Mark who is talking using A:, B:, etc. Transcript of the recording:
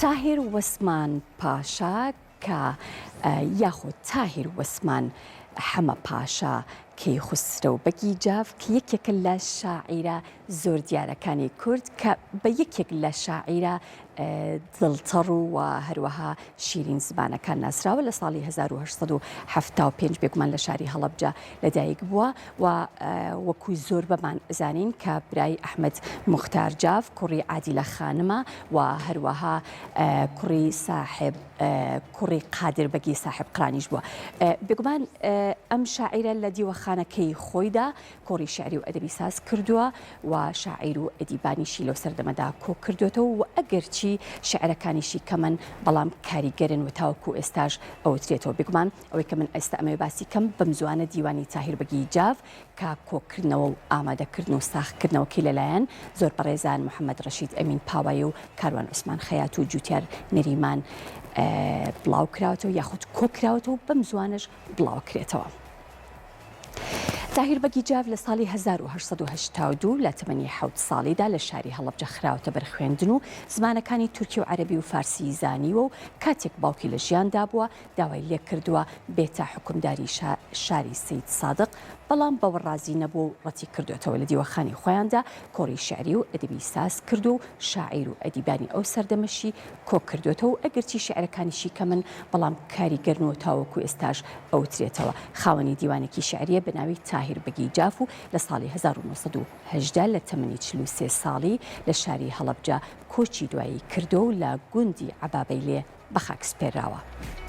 A: تاهیر وسمان پاشا کە یاخود تاهیر وسمان حەمە پاشا کەیخسرە و بەگیجاف کە یەکێک لە شاعیرە زۆر دیارەکانی کورد کە بە یەکێک لە شاعیرە دڵتەڕ و هەروەها شیرین زبانەکان ناسراوە لە ساڵی 1975 بێگومان لە شاری هەڵەبجە لەدایک بووە و وەکو زۆر بەمان زانین کە برای ئەحمەد موختار جاف کوڕی عادیلە خانمە و هەروەها کوڕی ساحب کوڕی قادر بەگی ساحب قرانیش بووە بێگومان ئەم شاعیرە لە دیوەخانەکەی خۆیدا کۆڕی شعری و ئەدەبی ساز کردووە و شاعیر و ئەدیبانیشی لەو سەردەمەدا کۆ کردوێتەوە و ئەگەرچی شعرەکانیشی کەمن بەڵام کاریگەرن و تاوەکو ئێستاش ئەوترێتەوە بێگومان ئەوەی کە من ئێستا ئەمە باسی کەم بەم زوانە دیوانی تاهیر بەگی جاف کە کۆکردنەوە و ئامادەکردن و ساختکردنەوەکی لەلایەن زۆر بەڕێزان محەممەد ڕەشید ئەمین پاوایی و کاروان عوسمان خەیات و جوتیار نەریمان بڵاو کراوەتەوە یاخود کۆکراوەتەوە بەم زوانش بڵاوکرێتەوە. تاهیر بەگی جاف لە ساڵی 1982 لە تەمەنی 7 ساڵیدا لە شاری هەڵەبجە خراوەتە بەرخوێندن و زمانەکانی تورکی و عەرەبی و فارسی زانیوە و کاتێک باوکی لە ژیاندا بووە داوای لێ کردووە بێتە حکومداری شاری سید سادق بەڵام بەوە ڕازی نەبوو و ڕەتی کردوێتەوە لە دیوەخانی خۆیاندا کۆڕی شعری و ئەدەبی ساز کرد و شاعیر و ئەدیبانی ئەو سەردەمەشی کۆ کردوێتەوە و ئەگەرچی شعرەکانیشی کەمن بەڵام کاریگەرن و تاوەکو ئێستاش ئەوترێتەوە خاوەنی دیوانێکی شعریە بە ناوی تاهیر بەگی جاف و لە ساڵی 1970 لە تەمەنی 43 ساڵی لە شاری هەڵەبجە کۆچی دوایی کردو و لە گوندی عەبابەیلێ بە خاک سپێراوە.